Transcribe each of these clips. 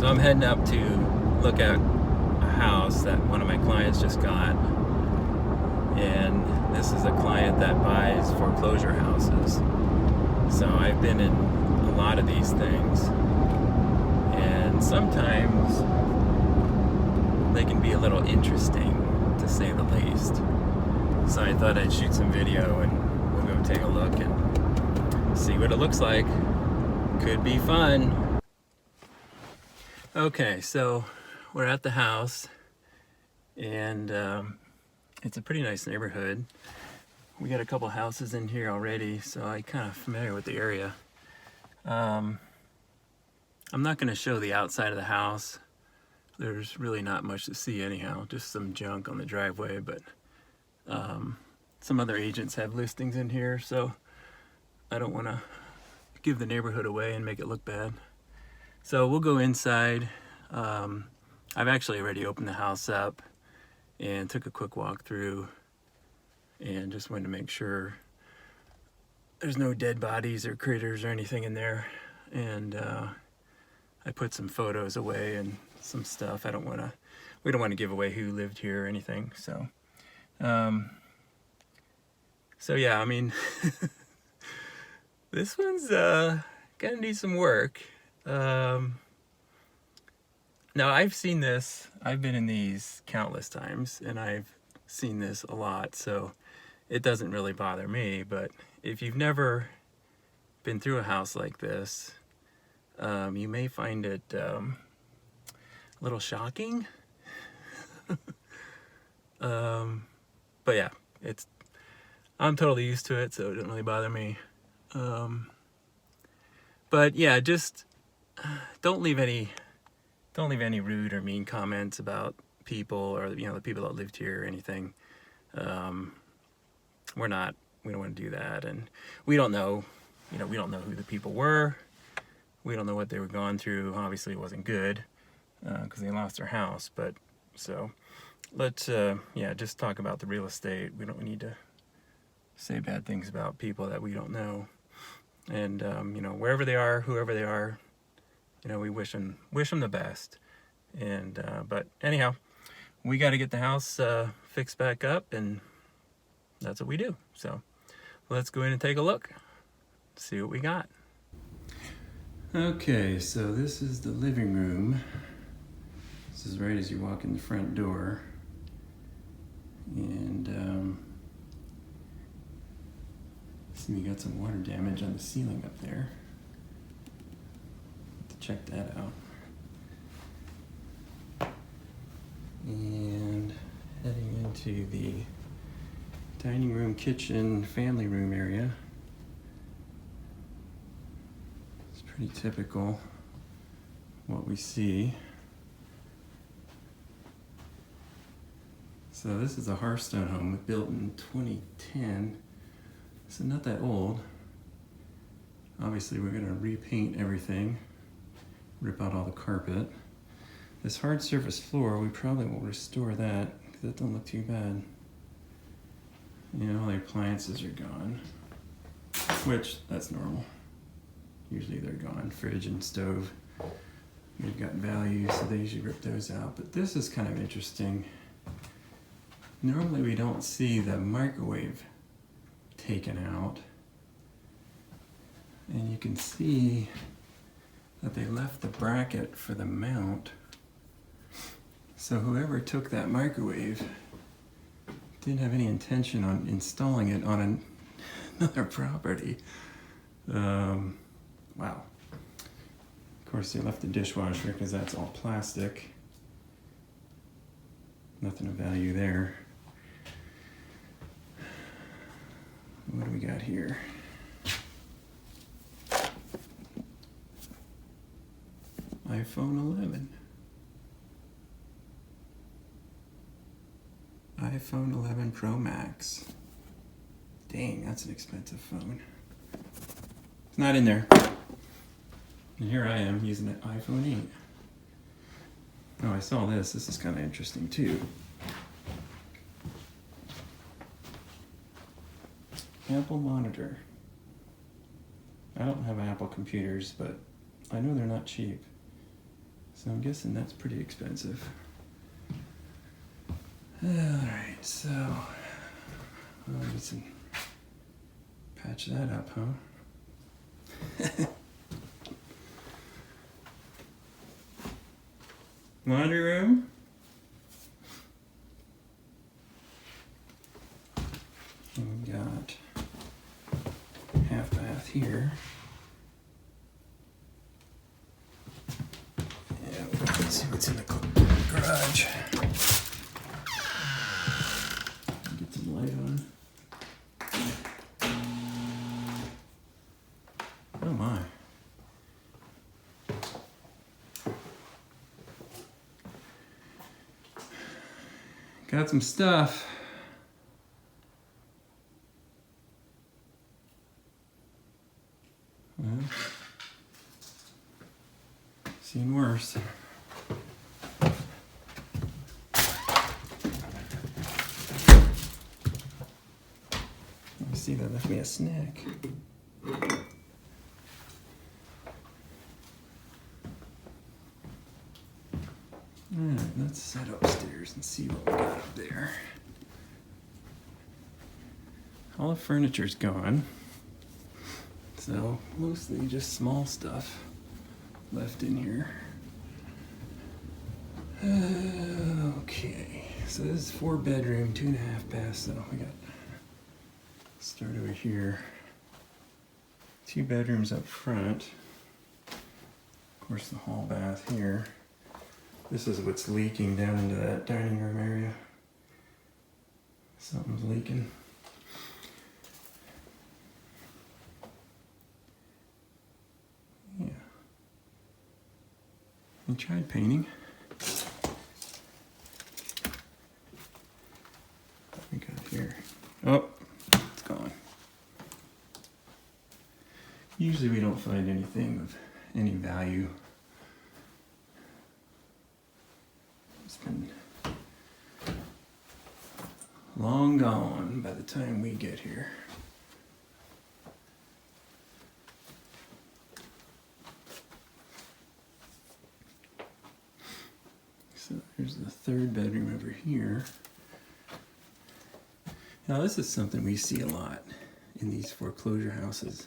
So I'm heading up to look at a house that one of my clients just got. And this is a client that buys foreclosure houses. So I've been in a lot of these things. And sometimes they can be a little interesting, to say the least. So I thought I'd shoot some video and we'll go take a look and see what it looks like. Could be fun. Okay, so we're at the house, and it's a pretty nice neighborhood. We got a couple houses in here already, so I'm kind of familiar with the area. I'm not going to show the outside of the house. There's really not much to see anyhow, just some junk on the driveway, but some other agents have listings in here, so I don't want to give the neighborhood away and make it look bad. So we'll go inside. I've actually already opened the house up and took a quick walk through and just wanted to make sure there's no dead bodies or critters or anything in there. And I put some photos away and some stuff. We don't want to give away who lived here or anything. So yeah, I mean, this one's gonna need some work. Now I've seen this, I've been in these countless times, and I've seen this a lot, so it doesn't really bother me. But if you've never been through a house like this, you may find it a little shocking. But yeah, I'm totally used to it, so it doesn't really bother me. But yeah, just don't leave any rude or mean comments about people, or the people that lived here or anything. We don't want to do that, and we don't know who the people were. We don't know what they were going through. Obviously it wasn't good because they lost their house. But so let's just talk about the real estate. We don't need to say bad things about people that we don't know. And wherever they are, whoever they are, we wish them the best. And but anyhow, we got to get the house fixed back up, and that's what we do. So let's go in and take a look, see what we got. Okay, so this is the living room. This is right as you walk in the front door. And see, we got some water damage on the ceiling up there. Check that out. And heading into the dining room, kitchen, family room area. It's pretty typical what we see. So this is a Hearthstone home built in 2010. So not that old. Obviously we're going to repaint everything. Rip out all the carpet. This hard surface floor, we probably will restore that because that don't look too bad. All the appliances are gone, which that's normal. Usually they're gone. Fridge and stove, they've got value, so they usually rip those out. But this is kind of interesting. Normally we don't see the microwave taken out, and you can see that they left the bracket for the mount. So whoever took that microwave didn't have any intention on installing it on another property. Wow. Of course they left the dishwasher because that's all plastic. Nothing of value there. What do we got here? iPhone 11. iPhone 11 Pro Max. Dang, that's an expensive phone. It's not in there. And here I am using an iPhone 8. Oh, I saw this. This is kind of interesting too. Apple monitor. I don't have Apple computers, but I know they're not cheap. So I'm guessing that's pretty expensive. Alright, so well, let's patch that up, huh? Laundry room. And we got half bath here. Yeah, let's see what's in the garage. Get some light on. Oh my. Got some stuff. Well, seen worse. Let me see, that left me a snack. Alright, let's head upstairs and see what we got up there. All the furniture's gone. So, mostly just small stuff left in here. Okay, so this is 4-bedroom, 2.5 bath, so we got, start over here. 2 bedrooms up front. Of course, the hall bath here. This is what's leaking down into that dining room area. Something's leaking. Yeah. You tried painting? What we got here? Oh, it's gone. Usually we don't find anything of any value. It's been long gone by the time we get here. So here's the 3rd bedroom over here. Now this is something we see a lot in these foreclosure houses.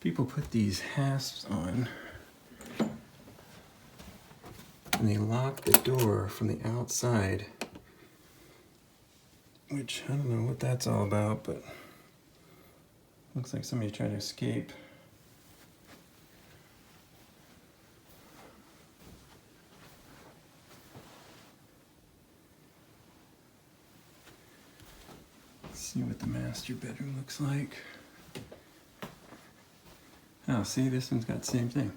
People put these hasps on and they lock the door from the outside, which I don't know what that's all about, but looks like somebody tried to escape. Let's see what the master bedroom looks like. Oh, see, this one's got the same thing.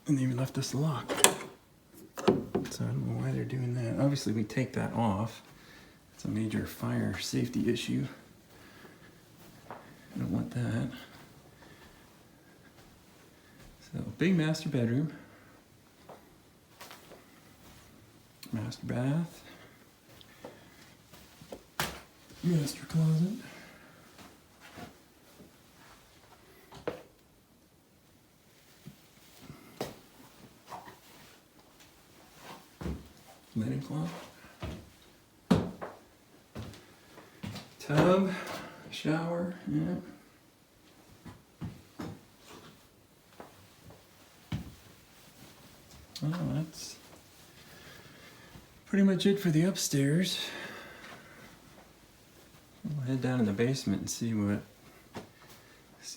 And they even left us the lock. So I don't know why they're doing that. Obviously we take that off. It's a major fire safety issue. I don't want that. So big master bedroom. Master bath. Master closet. Linen closet. Tub, shower, yeah. Oh, that's pretty much it for the upstairs. We'll head down in the basement and see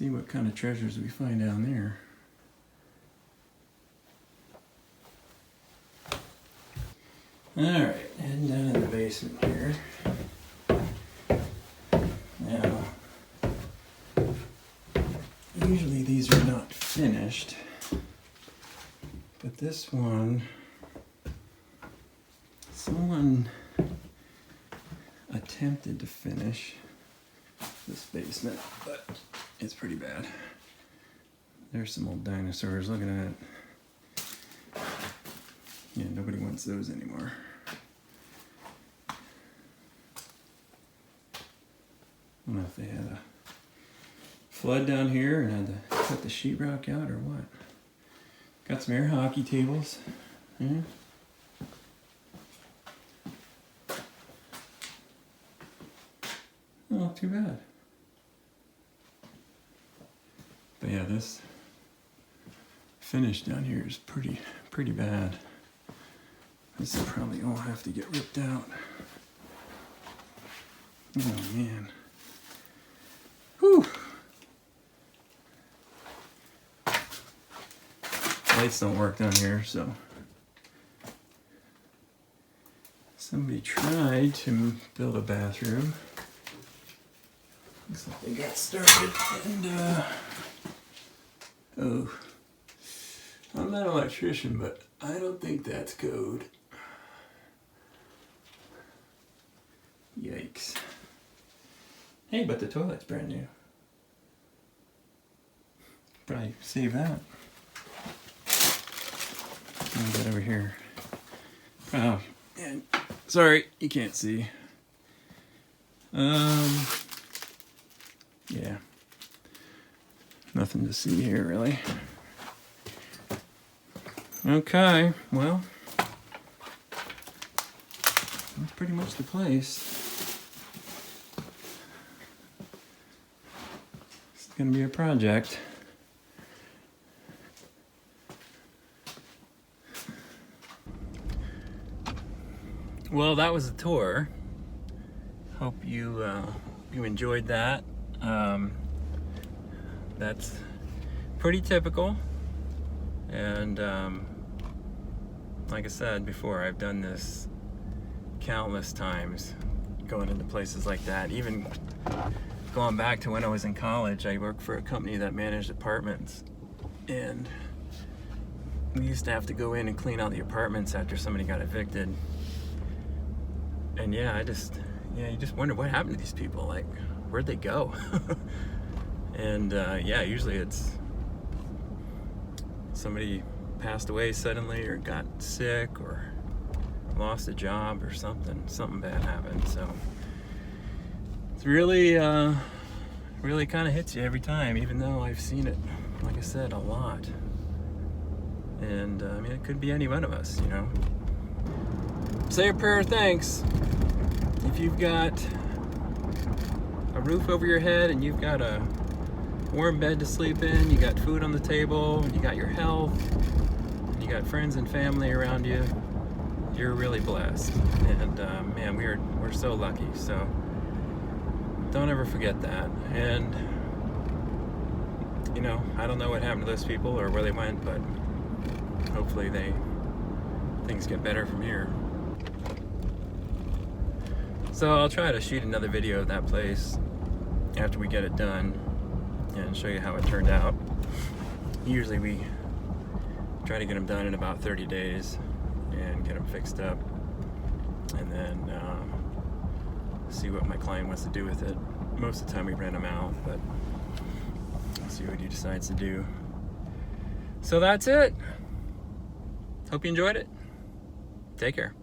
what kind of treasures we find down there. Alright, heading down in the basement here. Now, usually these are not finished, but this one, someone attempted to finish this basement, but it's pretty bad. There's some old dinosaurs, look at that. Yeah, nobody wants those anymore. I don't know if they had a flood down here and had to cut the sheetrock out or what. Got some air hockey tables. Yeah. Not too bad. But yeah, this finish down here is pretty bad. This will probably all have to get ripped out. Oh man. Whew. Lights don't work down here, so somebody tried to build a bathroom. Looks like they got started, and oh, I'm not an electrician, but I don't think that's code. Yikes. Hey, but the toilet's brand new. Probably save that. Let me get over here. Oh, and sorry, you can't see. Yeah. Nothing to see here, really. Okay, well, that's pretty much the place. It's gonna be a project. Well, that was a tour. Hope you enjoyed that. That's pretty typical, and like I said before, I've done this countless times, going into places like that. Even going back to when I was in college, I worked for a company that managed apartments, and we used to have to go in and clean out the apartments after somebody got evicted. And yeah, you just wonder what happened to these people. Like, where'd they go? And yeah, usually it's somebody passed away suddenly, or got sick, or lost a job, or something bad happened. So it's really kind of hits you every time, even though I've seen it, like I said, a lot. And I mean, it could be any one of us, you know. Say a prayer of thanks. If you've got a roof over your head, and you've got a warm bed to sleep in, you got food on the table, you got your health, and you got friends and family around you, you're really blessed. And man, we're so lucky. So don't ever forget that. And you know, I don't know what happened to those people or where they went, but hopefully things get better from here. So I'll try to shoot another video of that place after we get it done and show you how it turned out. Usually we try to get them done in about 30 days and get them fixed up, and then see what my client wants to do with it. Most of the time we rent them out, but we'll see what he decides to do. So that's it. Hope you enjoyed it. Take care.